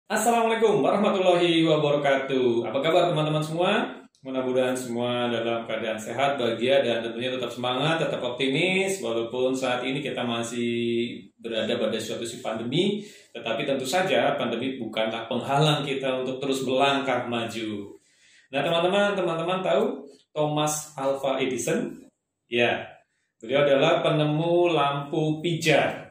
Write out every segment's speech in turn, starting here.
Assalamualaikum warahmatullahi wabarakatuh. Apa kabar teman-teman semua? Mudah-mudahan semua dalam keadaan sehat, bahagia, dan tentunya tetap semangat, tetap optimis. Walaupun saat ini kita masih berada pada suatu pandemi, tetapi tentu saja pandemi bukanlah penghalang kita untuk terus melangkah maju. Nah teman-teman tahu Thomas Alva Edison? Ya, beliau adalah penemu lampu pijar.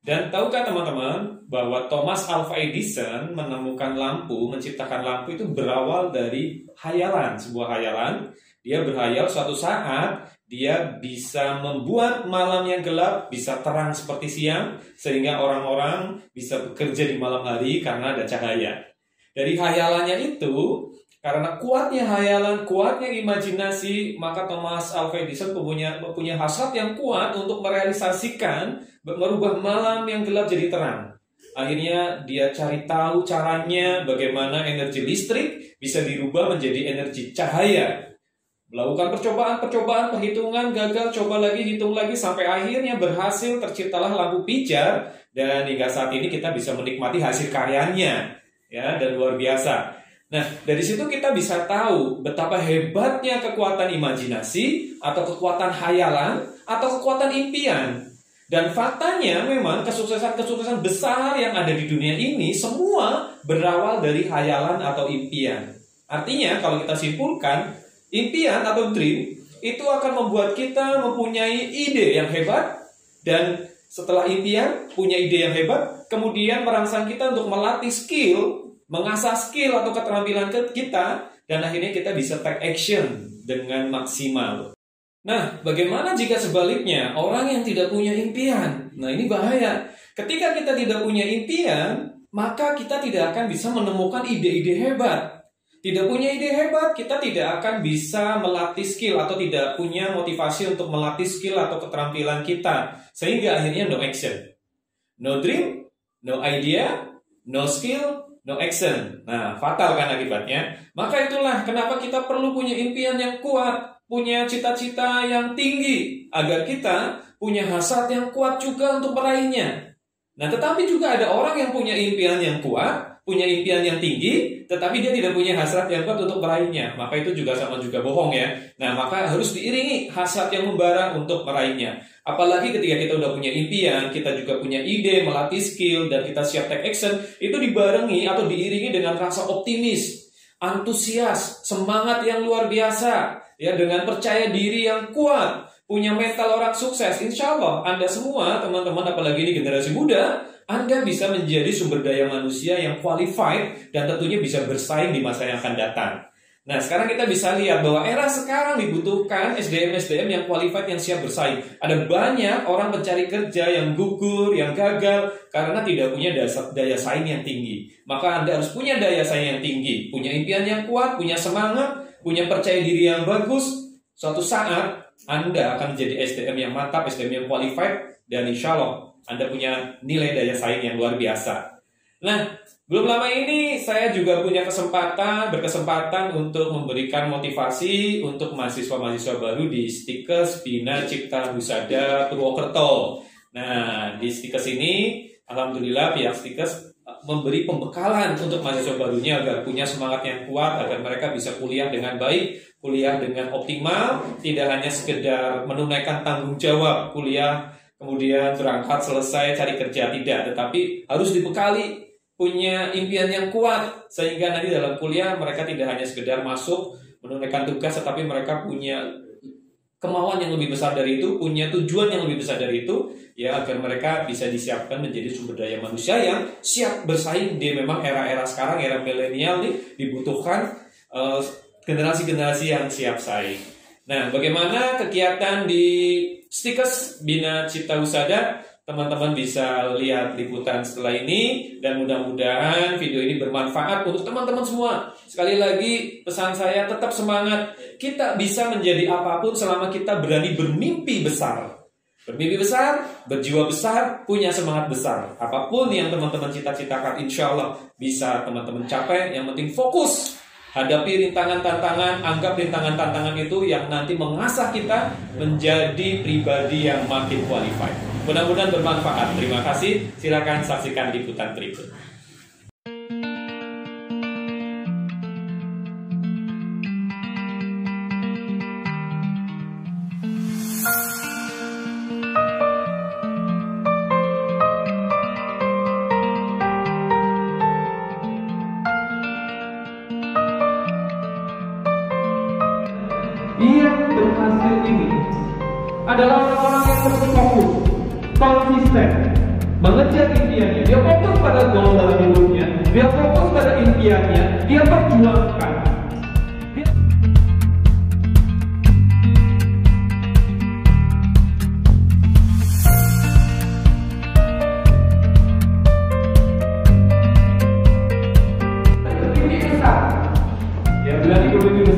Dan tahukah teman-teman bahwa Thomas Alva Edison menemukan lampu, menciptakan lampu itu berawal dari hayalan, sebuah hayalan. Dia berhayal suatu saat dia bisa membuat malam yang gelap bisa terang seperti siang, sehingga orang-orang bisa bekerja di malam hari karena ada cahaya. Dari hayalannya itu, karena kuatnya hayalan, kuatnya imajinasi, maka Thomas Alva Edison punya hasrat yang kuat untuk merealisasikan, merubah malam yang gelap jadi terang. Akhirnya dia cari tahu caranya bagaimana energi listrik bisa dirubah menjadi energi cahaya. Melakukan percobaan, perhitungan, gagal, coba lagi, hitung lagi, sampai akhirnya berhasil, terciptalah lampu pijar. Dan hingga saat ini kita bisa menikmati hasil karyanya, ya, dan luar biasa. Nah, dari situ kita bisa tahu betapa hebatnya kekuatan imajinasi, atau kekuatan hayalan, atau kekuatan impian. Dan faktanya memang kesuksesan-kesuksesan besar yang ada di dunia ini semua berawal dari hayalan atau impian. Artinya kalau kita simpulkan, impian atau dream itu akan membuat kita mempunyai ide yang hebat. Dan setelah impian, punya ide yang hebat, kemudian merangsang kita untuk melatih skill, mengasah skill atau keterampilan kita, dan akhirnya kita bisa take action dengan maksimal. Nah, bagaimana jika sebaliknya, orang yang tidak punya impian? Nah, ini bahaya. Ketika kita tidak punya impian, maka kita tidak akan bisa menemukan ide-ide hebat. Tidak punya ide hebat, kita tidak akan bisa melatih skill atau tidak punya motivasi untuk melatih skill atau keterampilan kita. Sehingga akhirnya no action. No dream, no idea, no skill, no action. Nah, fatal kan akibatnya. Maka itulah kenapa kita perlu punya impian yang kuat, punya cita-cita yang tinggi, agar kita punya hasrat yang kuat juga untuk meraihnya. Nah, tetapi juga ada orang yang punya impian yang kuat, punya impian yang tinggi, tetapi dia tidak punya hasrat yang kuat untuk meraihnya. Maka itu juga sama juga bohong, ya. Nah, maka harus diiringi hasrat yang membara untuk meraihnya. Apalagi ketika kita udah punya impian, kita juga punya ide, melatih skill, dan kita siap take action, itu dibarengi atau diiringi dengan rasa optimis, antusias, semangat yang luar biasa, ya, dengan percaya diri yang kuat, punya mental orang sukses. Insya Allah Anda semua, teman-teman, apalagi ini generasi muda, Anda bisa menjadi sumber daya manusia yang qualified dan tentunya bisa bersaing di masa yang akan datang. Nah, sekarang kita bisa lihat bahwa era sekarang dibutuhkan SDM-SDM yang qualified, yang siap bersaing. Ada banyak orang pencari kerja yang gugur, yang gagal karena tidak punya daya saing yang tinggi. Maka Anda harus punya daya saing yang tinggi, punya impian yang kuat, punya semangat, punya percaya diri yang bagus. Suatu saat Anda akan menjadi SDM yang mantap, SDM yang qualified, dan insya Allah Anda punya nilai daya saing yang luar biasa. Nah, belum lama ini saya juga punya berkesempatan untuk memberikan motivasi untuk mahasiswa-mahasiswa baru di Stikes Bina Cipta Husada Purwokerto. Nah, di Stikes ini alhamdulillah pihak Stikes memberi pembekalan untuk mahasiswa barunya agar punya semangat yang kuat, agar mereka bisa kuliah dengan baik, kuliah dengan optimal, tidak hanya sekedar menunaikan tanggung jawab kuliah, kemudian berangkat selesai cari kerja, tidak, tetapi harus dibekali punya impian yang kuat, sehingga nanti dalam kuliah mereka tidak hanya sekedar masuk menunaikan tugas, tetapi mereka punya kemauan yang lebih besar dari itu, punya tujuan yang lebih besar dari itu, ya, agar mereka bisa disiapkan menjadi sumber daya manusia yang siap bersaing. Di memang era-era sekarang, era milenial nih, dibutuhkan generasi-generasi yang siap saing. Nah, bagaimana kegiatan di Stikes Bina Cipta Husada? Teman-teman bisa lihat liputan setelah ini, dan mudah-mudahan video ini bermanfaat untuk teman-teman semua. Sekali lagi pesan saya, tetap semangat. Kita bisa menjadi apapun selama kita berani bermimpi besar. Bermimpi besar, berjiwa besar, punya semangat besar. Apapun yang teman-teman cita-citakan, insya Allah bisa teman-teman capai. Yang penting fokus. Hadapi rintangan-tantangan, anggap rintangan-tantangan itu yang nanti mengasah kita menjadi pribadi yang makin qualified. Mudah-mudahan bermanfaat. Terima kasih. Silakan saksikan liputan berikut. adalah orang-orang yang berfokus, konsisten, mengejar impiannya. Dia fokus pada goal dalam hidupnya, dia fokus pada impiannya, dia perjuangkan.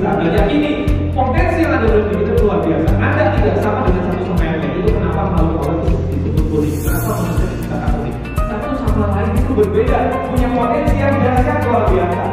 Dan yang ini potensi yang ada dalam diri kita luar biasa. Anda tidak sama dengan satu sama yang lain. Itu kenapa makhluk Allah itu disebut unik. Kenapa manusia diciptakan unik? Satu sama lain itu berbeda, punya potensi yang dahsyat luar biasa.